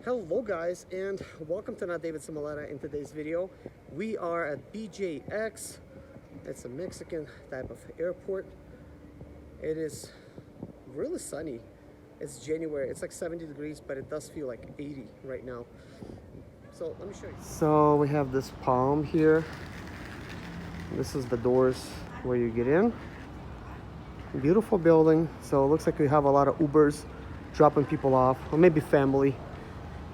Hello guys, and welcome to Not David Zimaleta. In today's video we are at BJX. It's a Mexican type of airport. It is really sunny. It's January, it's like 70 degrees, but it does feel like 80 right now. So let me show you. So we have this palm here. This is the doors where you get in. Beautiful building. So it looks like we have a lot of Ubers dropping people off, or maybe family.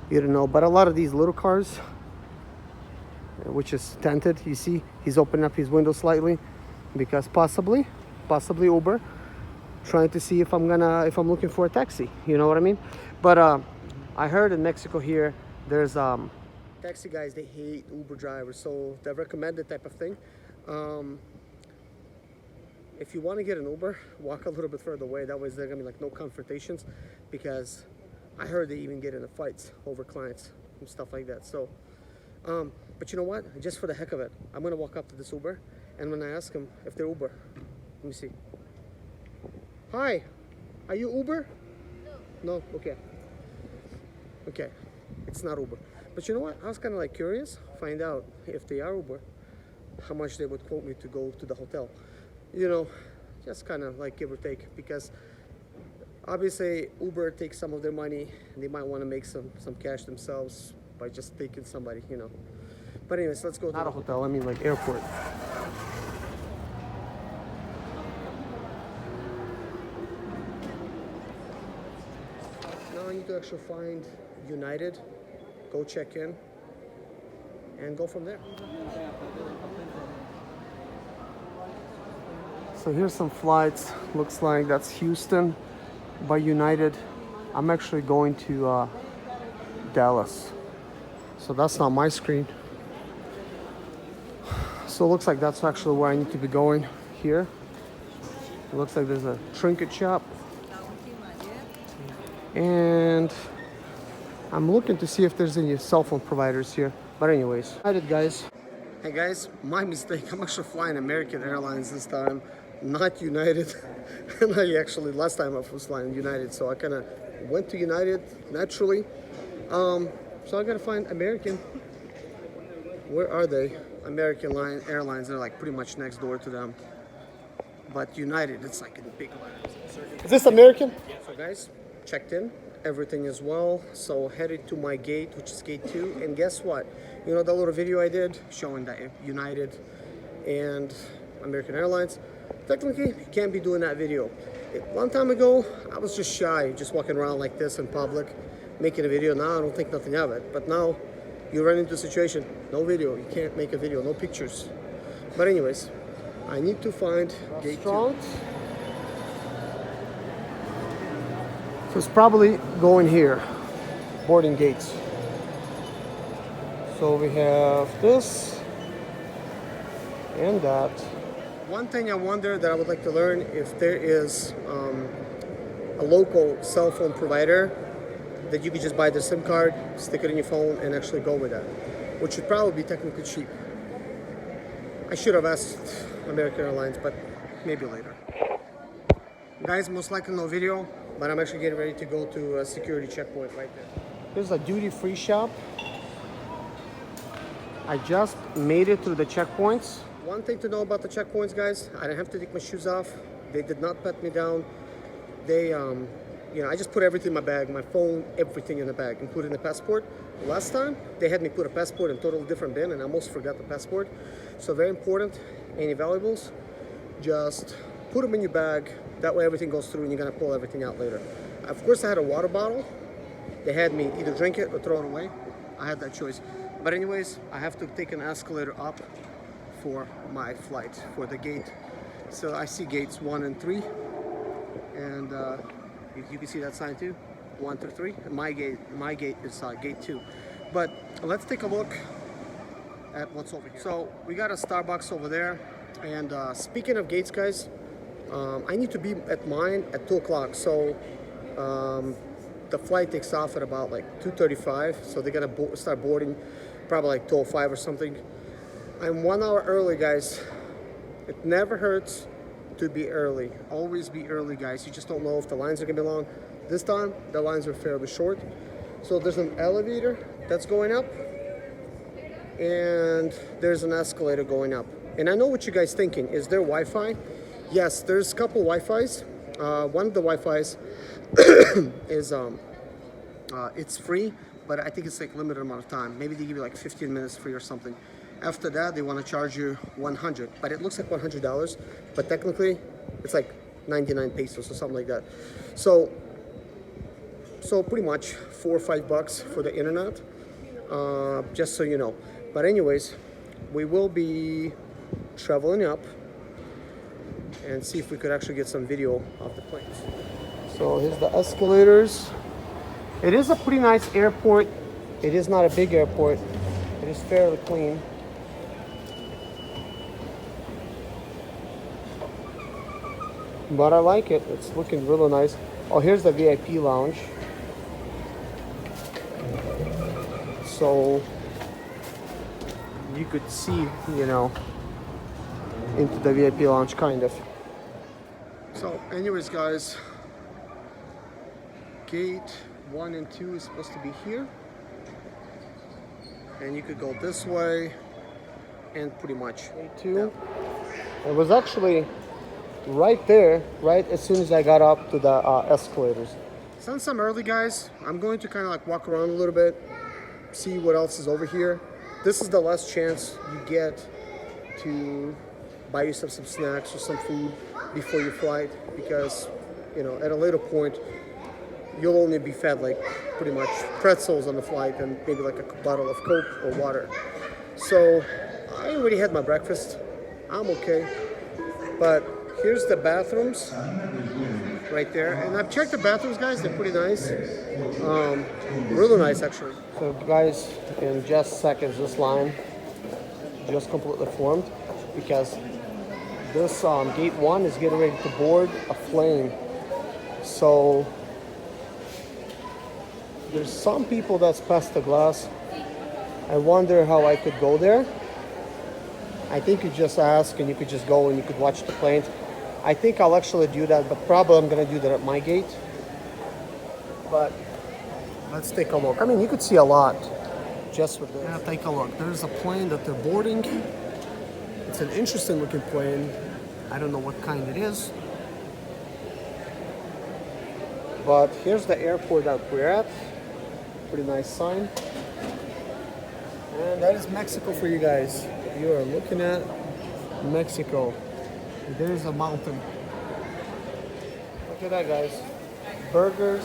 You don't know, but a lot of these little cars, which is tinted, you see he's opening up his window slightly because possibly Uber trying to see if I'm looking for a taxi, you know what I mean? But I heard in Mexico here there's taxi guys, they hate Uber drivers, so they recommend the type of thing. If you want to get an Uber, walk a little bit further away. That way there's gonna be like no confrontations, because I heard they even get into fights over clients and stuff like that. So, but you know what? Just for the heck of it, I'm gonna walk up to this Uber and I'm gonna ask them if they're Uber. Let me see. Hi, are you Uber? No. No? Okay. Okay, it's not Uber. But you know what? I was kind of like curious, find out if they are Uber, how much they would quote me to go to the hotel. You know, just kind of like give or take, because obviously Uber takes some of their money and they might want to make some cash themselves by just taking somebody, you know. But anyways, let's go to not a hotel, I mean like airport. Now I need to actually find United, go check in and go from there. So here's some flights. Looks like that's Houston by United. I'm actually going to Dallas, so that's not my screen. So it looks like that's actually where I need to be going here. It looks like there's a trinket shop, and I'm looking to see if there's any cell phone providers here. But anyways, United guys. Hey guys, my mistake. I'm actually flying American Airlines this time, not United. And I actually, last time I was flying United, so I kind of went to United naturally. So I gotta find American. Where are they? American Airlines, they're like pretty much next door to them. But United, it's like in big letters. Is this American? Yeah. So guys, checked in. Everything is well. So headed to my gate, which is gate 2. And guess what? You know that little video I did showing that United and American Airlines? Technically, you can't be doing that video. One time ago, I was just shy, just walking around like this in public, making a video. Now I don't think nothing of it. But now you run into a situation, no video, you can't make a video, no pictures. But anyways, I need to find gate 2. So it's probably going here, boarding gates. So we have this and that. One thing I wonder that I would like to learn, if there is a local cell phone provider that you could just buy the SIM card, stick it in your phone, and actually go with that, which would probably be technically cheap. I should have asked American Airlines, but maybe later. Guys, most likely no video, but I'm actually getting ready to go to a security checkpoint right there. There's a duty-free shop. I just made it through the checkpoints. One thing to know about the checkpoints, guys, I didn't have to take my shoes off. They did not pat me down. They, you know, I just put everything in my bag, my phone, everything in the bag, including the passport. Last time, they had me put a passport in a totally different bin, and I almost forgot the passport. So very important, any valuables, just put them in your bag. That way everything goes through and you're gonna pull everything out later. Of course, I had a water bottle. They had me either drink it or throw it away. I had that choice. But anyways, I have to take an escalator up for my flight, for the gate. So I see gates 1 and 3. And you can see that sign too, 1 through 3. And my gate is gate 2. But let's take a look at what's over here. So we got a Starbucks over there. And speaking of gates, guys, I need to be at mine at 2 o'clock. So the flight takes off at about like 2:35. So they're gonna start boarding probably like 2:05 or something. I'm 1 hour early, guys. It never hurts to be early. Always be early, guys. You just don't know if the lines are gonna be long. This time, the lines are fairly short. So there's an elevator that's going up, and there's an escalator going up. And I know what you guys thinking, is there Wi-Fi? Yes, there's a couple Wi-Fis. One of the Wi-Fis is it's free, but I think it's like limited amount of time. Maybe they give you like 15 minutes free or something. After that, they want to charge you 100, but it looks like $100, but technically it's like 99 pesos or something like that. So pretty much $4 or $5 for the internet, just so you know. But anyways, we will be traveling up and see if we could actually get some video of the planes. So here's the escalators. It is a pretty nice airport. It is not a big airport. It is fairly clean. But I like it. It's looking really nice. Oh, here's the VIP lounge. So you could see, you know, into the VIP lounge, kind of. So anyways, guys, gate 1 and 2 is supposed to be here, and you could go this way, and pretty much gate 2. It was actually right there, right as soon as I got up to the escalators. Since I'm early, guys, I'm going to kind of like walk around a little bit, see what else is over here. This is the last chance you get to buy yourself some snacks or some food before your flight, because, you know, at a later point you'll only be fed like pretty much pretzels on the flight and maybe like a bottle of Coke or water. So I already had my breakfast. I'm okay. But here's the bathrooms right there, and I've checked the bathrooms, guys. They're pretty nice, really nice actually. So guys, in just seconds, this line just completely formed, because this gate 1 is getting ready to board a plane. So there's some people that's past the glass. I wonder how I could go there. I think you just ask and you could just go and you could watch the planes. I think I'll actually do that, but probably I'm gonna do that at my gate. But let's take a look. I mean, you could see a lot just with this. Yeah, take a look. There's a plane that they're boarding. It's an interesting looking plane. I don't know what kind it is. But here's the airport that we're at. Pretty nice sign. And that is Mexico for you guys. You are looking at Mexico. There's a mountain. Look at that, guys. Burgers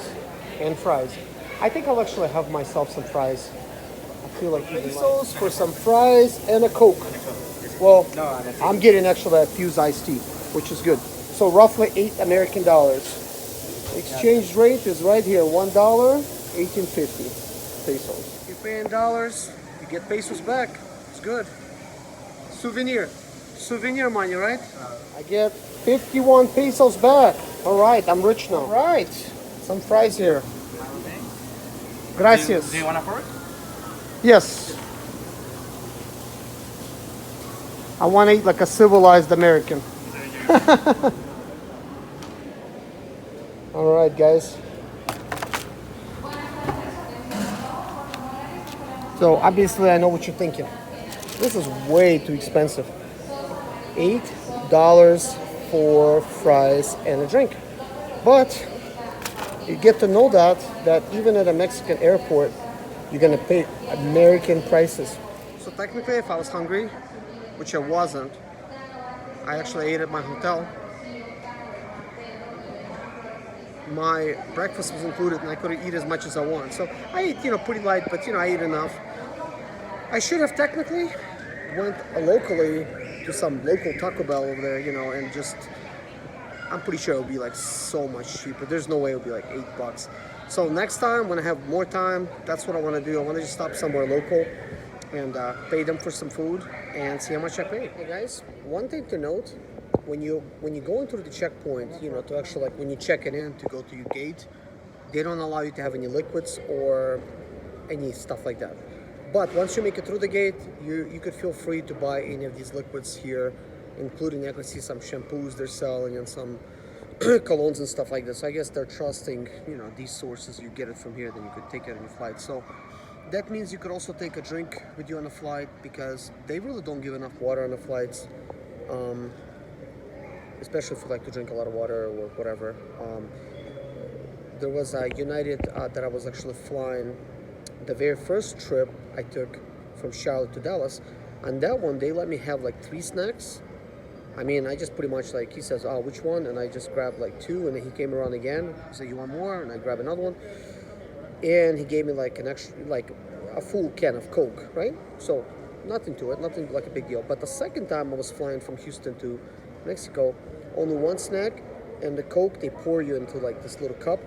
and fries. I think I'll actually have myself some fries. I feel like pesos for some fries and a Coke. Well, I'm getting actually a Fuse iced tea, which is good. So roughly $8 American. Exchange rate is right here, $1, 1850 pesos. You're paying dollars, you get pesos back. It's good. Souvenir money, right? I get 51 pesos back. All right, I'm rich now. All right, some fries here. Gracias. Do you want a fork? Yes. I want to eat like a civilized American. All right, guys. So obviously I know what you're thinking. This is way too expensive. $8 for fries and a drink. But you get to know that even at a Mexican airport, you're gonna pay American prices. So technically, if I was hungry, which I wasn't, I actually ate at my hotel. My breakfast was included and I could eat as much as I want. So I ate, pretty light, but I ate enough. I should have technically went locally to some local Taco Bell over there, and just, I'm pretty sure it would be like so much cheaper. There's no way it would be like $8. So next time when I have more time, that's what I want to do. I want to just stop somewhere local and pay them for some food and see how much I pay. Hey guys, one thing to note, when you go into the checkpoint, to actually, like, when you check it in to go to your gate, they don't allow you to have any liquids or any stuff like that. But once you make it through the gate, you could feel free to buy any of these liquids here, including, I can see some shampoos they're selling and some colognes and stuff like this. So I guess they're trusting, you know, these sources. You get it from here, then you could take it on your flight. So that means you could also take a drink with you on the flight, because they really don't give enough water on the flights, especially if you like to drink a lot of water or whatever. There was a United that I was actually flying. The very first trip I took from Charlotte to Dallas, and that one they let me have like 3 snacks. I mean, I just pretty much, like, he says, oh, which one? And I just grabbed like 2, and then he came around again. He said, you want more? And I grabbed another one. And he gave me like an extra, like a full can of Coke, right? So nothing to it, nothing like a big deal. But the second time I was flying from Houston to Mexico, only 1 snack, and the Coke, they pour you into like this little cup.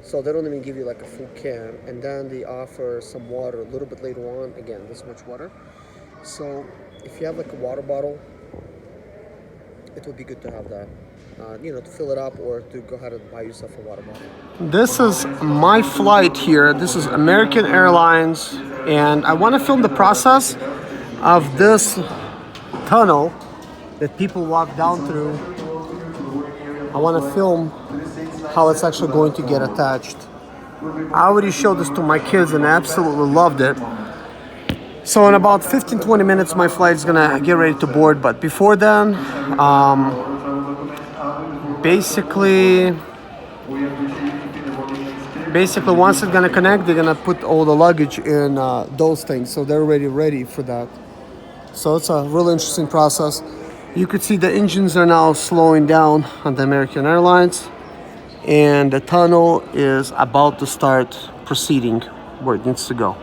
So they don't even give you like a full can. And then they offer some water a little bit later on. Again, this much water. So if you have like a water bottle, it would be good to have that, you know, to fill it up, or to go ahead and buy yourself a water bottle. This is my flight here. This is American Airlines, and I want to film the process of this tunnel that people walk down through. I want to film how it's actually going to get attached. I already showed this to my kids and they absolutely loved it. So in about 15-20 minutes, my flight is gonna get ready to board. But before then, basically once it's gonna connect, they're gonna put all the luggage in those things. So they're already ready for that. So it's a really interesting process. You could see the engines are now slowing down on the American Airlines, and the tunnel is about to start proceeding where it needs to go.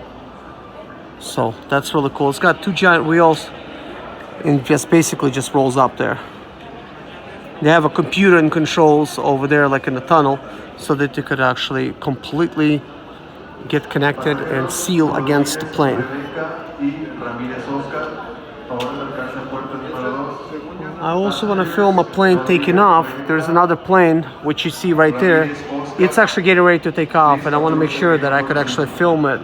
So that's really cool. It's got 2 giant wheels and just basically just rolls up there. They have a computer and controls over there like in the tunnel, so that you could actually completely get connected and seal against the plane. I also want to film a plane taking off. There's another plane which you see right there. It's actually getting ready to take off, and I want to make sure that I could actually film it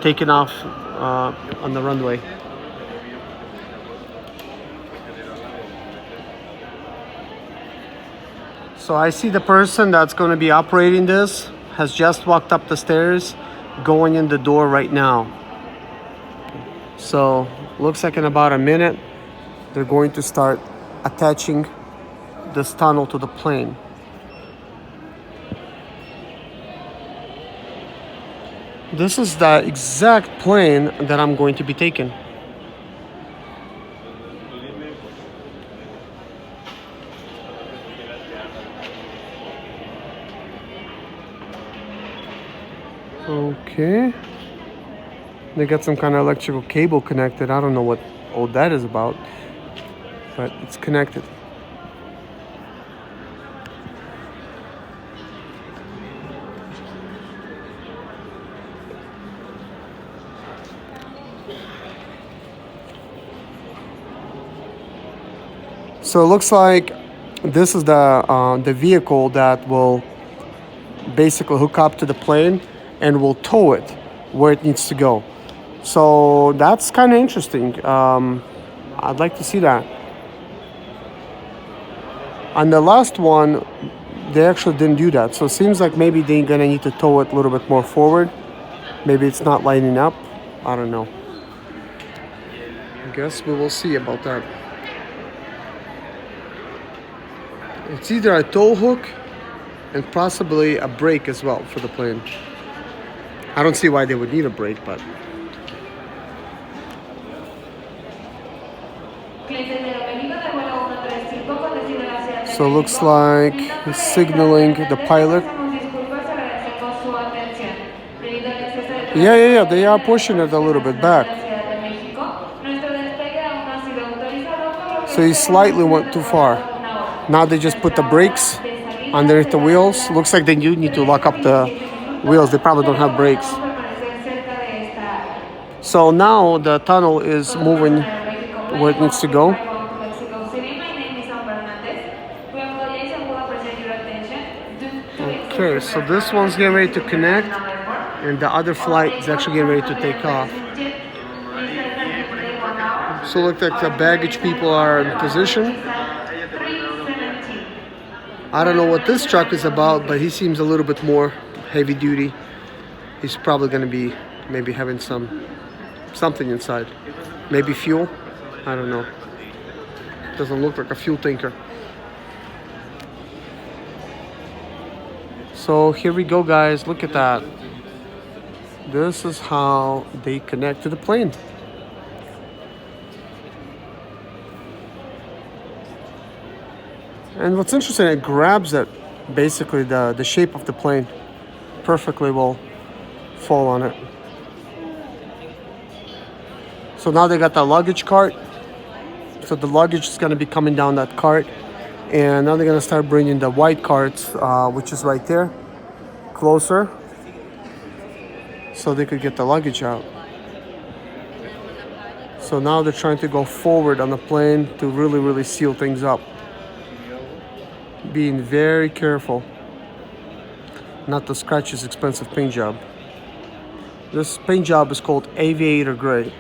taking off on the runway. So I see the person that's going to be operating this has just walked up the stairs, going in the door right now. So looks like in about a minute they're going to start attaching this tunnel to the plane. This is the exact plane that I'm going to be taking. Okay. They got some kind of electrical cable connected. I don't know what all that is about, but it's connected. So it looks like this is the vehicle that will basically hook up to the plane and will tow it where it needs to go. So that's kind of interesting. I'd like to see that. On the last one, they actually didn't do that. So it seems like maybe they're gonna need to tow it a little bit more forward. Maybe it's not lining up. I don't know. I guess we will see about that. It's either a tow hook and possibly a brake as well for the plane. I don't see why they would need a brake, but... So it looks like he's signaling the pilot. Yeah, they are pushing it a little bit back. So he slightly went too far. Now they just put the brakes underneath the wheels. Looks like they do need to lock up the wheels. They probably don't have brakes. So now the tunnel is moving where it needs to go. Okay, so this one's getting ready to connect, and the other flight is actually getting ready to take off. So it looks like the baggage people are in position. I don't know what this truck is about, but he seems a little bit more heavy duty. He's probably going to be maybe having something inside. Maybe fuel? I don't know. Doesn't look like a fuel tanker. So here we go, guys. Look at that. This is how they connect to the plane. And what's interesting, it grabs it, basically the shape of the plane perfectly will fall on it. So now they got the luggage cart. So the luggage is gonna be coming down that cart. And now they're gonna start bringing the white carts, which is right there, closer. So they could get the luggage out. So now they're trying to go forward on the plane to really seal things up. Being very careful not to scratch this expensive paint job. This paint job is called Aviator Gray.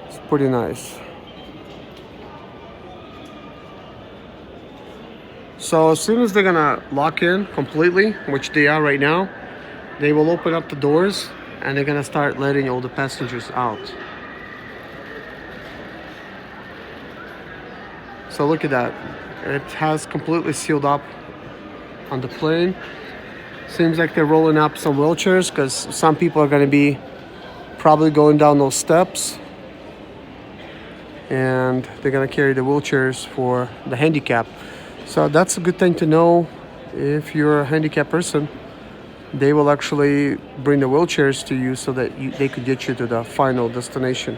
It's pretty nice. So as soon as they're gonna lock in completely, which they are right now, they will open up the doors and they're gonna start letting all the passengers out. So look at that. It has completely sealed up on the plane. Seems like they're rolling up some wheelchairs because some people are going to be probably going down those steps. And they're going to carry the wheelchairs for the handicap. So that's a good thing to know. If you're a handicapped person, they will actually bring the wheelchairs to you so that they could get you to the final destination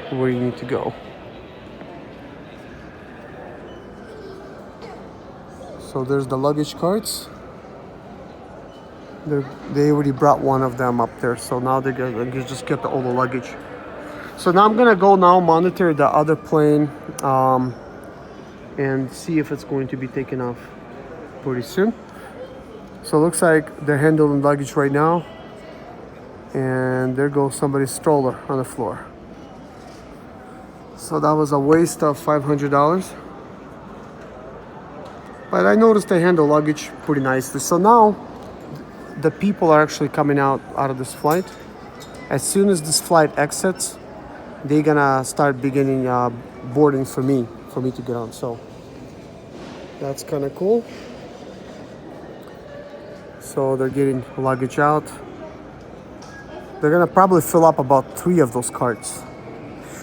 where you need to go. So there's the luggage carts. They already brought one of them up there. So now they're gonna just get all the luggage. So now I'm gonna go now monitor the other plane and see if it's going to be taken off pretty soon. So it looks like they're handling luggage right now. And there goes somebody's stroller on the floor. So that was a waste of $500. But I noticed they handle luggage pretty nicely. So now the people are actually coming out of this flight. As soon as this flight exits, they're gonna start beginning boarding for me to get on. So that's kind of cool. So they're getting luggage out. They're gonna probably fill up about 3 of those carts.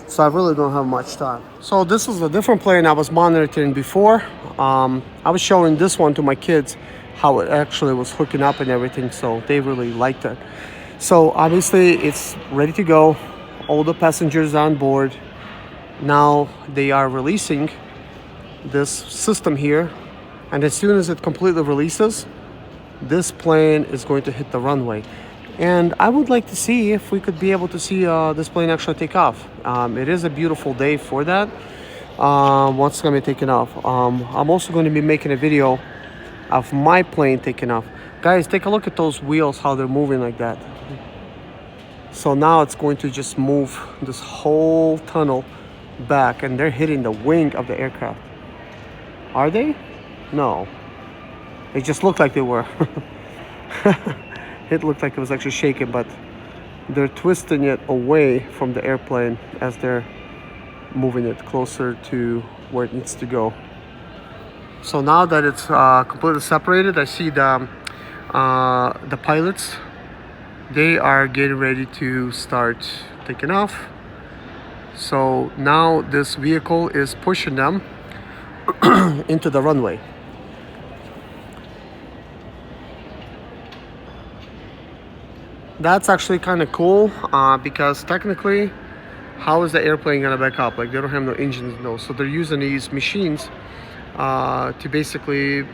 So I really don't have much time. So this is a different plane I was monitoring before. I was showing this one to my kids, how it actually was hooking up and everything. So they really liked it. So obviously it's ready to go. All the passengers on board. Now they are releasing this system here. And as soon as it completely releases, this plane is going to hit the runway. And I would like to see if we could be able to see this plane actually take off. It is a beautiful day for that. Once it's going to be taken off. I'm also going to be making a video of my plane taking off. Guys, take a look at those wheels, how they're moving like that. So now it's going to just move this whole tunnel back, and they're hitting the wing of the aircraft. Are they? No. It just looked like they were. It looked like it was actually shaking, but they're twisting it away from the airplane as they're moving it closer to where it needs to go. So now that it's completely separated, I see the pilots. They are getting ready to start taking off. So now this vehicle is pushing them into the runway. That's actually kind of cool because technically, how is the airplane gonna back up? Like, they don't have no engines, no. So they're using these machines to basically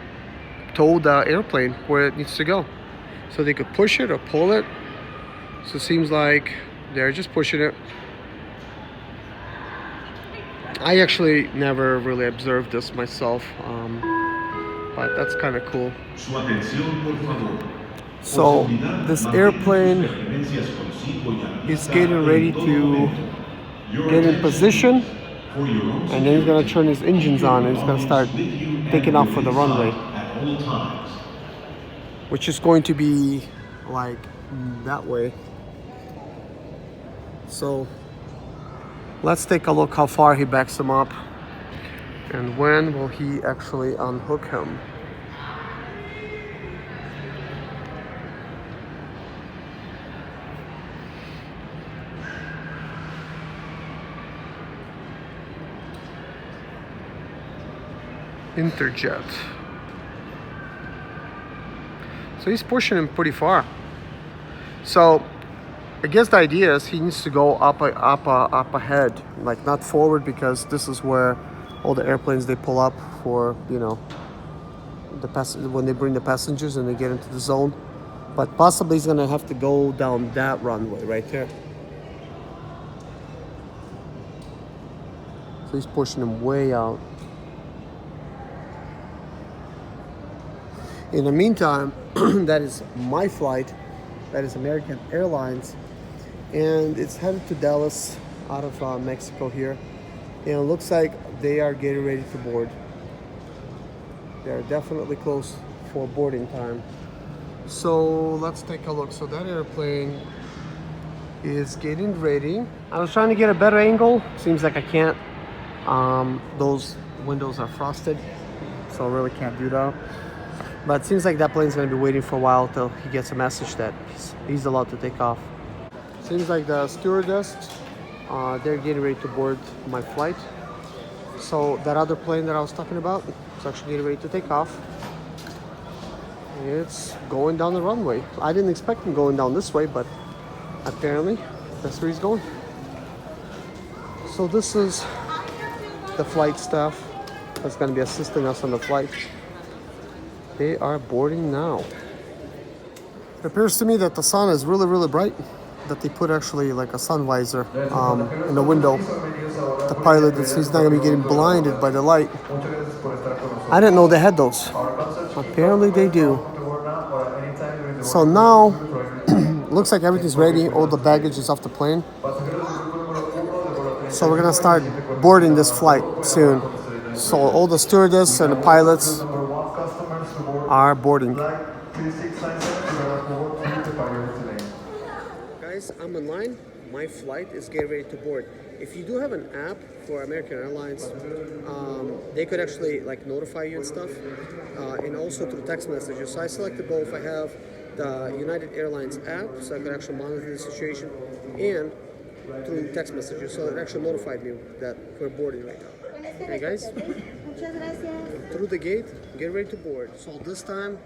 tow the airplane where it needs to go. So they could push it or pull it. So it seems like they're just pushing it. I actually never really observed this myself, but that's kind of cool. So this airplane is getting ready to get in position And then he's gonna turn his engines on and he's gonna start taking off for the runway, which is going to be like that way. So let's take a look how far he backs him up and when will he actually unhook him. Interjet. So he's pushing him pretty far. So I guess the idea is he needs to go up ahead, like not forward, because this is where all the airplanes, they pull up for, you know, when they bring the passengers and they get into the zone. But possibly he's gonna have to go down that runway right there. So he's pushing him way out. In the meantime, that is my flight. That is American Airlines. And it's headed to Dallas out of Mexico here. And it looks like they are getting ready to board. They are definitely close for boarding time. So let's take a look. So that airplane is getting ready. I was trying to get a better angle. Seems like I can't. Those windows are frosted, so I really can't do that. But it seems like that plane's gonna be waiting for a while till he gets a message that he's allowed to take off. Seems like the stewardess, they're getting ready to board my flight. So that other plane that I was talking about is actually getting ready to take off. It's going down the runway. I didn't expect him going down this way, but apparently that's where he's going. So this is the flight staff that's gonna be assisting us on the flight. They are boarding now. It appears to me that the sun is really, really bright, that they put actually like a sun visor in the window. The pilot, he's not gonna be getting blinded by the light. I didn't know they had those. Apparently they do. So now, looks like everything's ready. All the baggage is off the plane. So we're gonna start boarding this flight soon. So all the stewardess and the pilots are boarding. Guys, I'm in line. My flight is getting ready to board. If you do have an app for American Airlines, they could actually like notify you and stuff, and also through text messages. So I selected both. I have the United Airlines app, so I could actually monitor the situation, and through text messages, so it actually notified me that we're boarding right now. Hey guys, through the gate, get ready to board. So this time,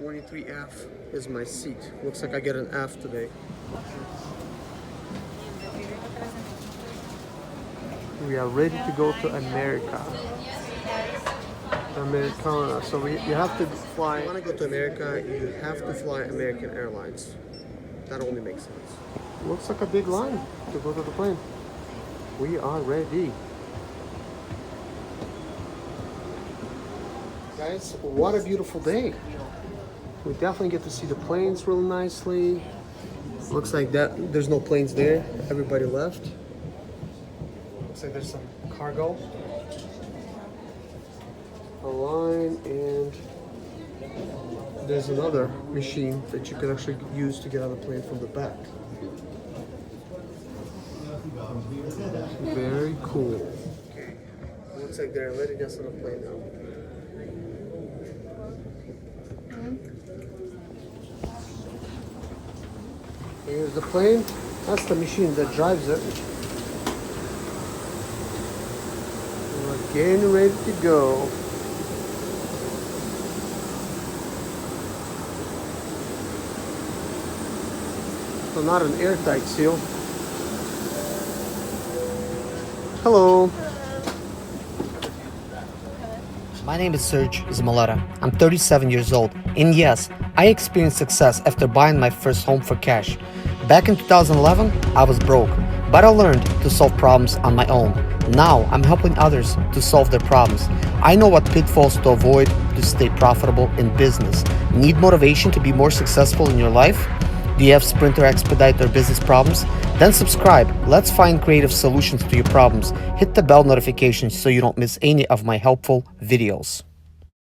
23F is my seat. Looks like I get an F today. We are ready to go to America. Americana. So you have to fly. If you want to go to America, you have to fly American Airlines. That only makes sense. Looks like a big line to go to the plane. We are ready. Guys, what a beautiful day. We definitely get to see the planes real nicely. Looks like that there's no planes there. Everybody left. Looks like there's some cargo. A line, and there's another machine that you can actually use to get on the plane from the back. Very cool. Okay. Looks like they're letting us on the plane now. Here's the plane. That's the machine that drives it. We're getting ready to go. So not an airtight seal. Hello. My name is Serge Zimaleta. I'm 37 years old, and yes, I experienced success after buying my first home for cash. Back in 2011, I was broke, but I learned to solve problems on my own. Now, I'm helping others to solve their problems. I know what pitfalls to avoid to stay profitable in business. Need motivation to be more successful in your life? Do you have Sprinter Expedite or business problems? Then subscribe. Let's find creative solutions to your problems. Hit the bell notification so you don't miss any of my helpful videos.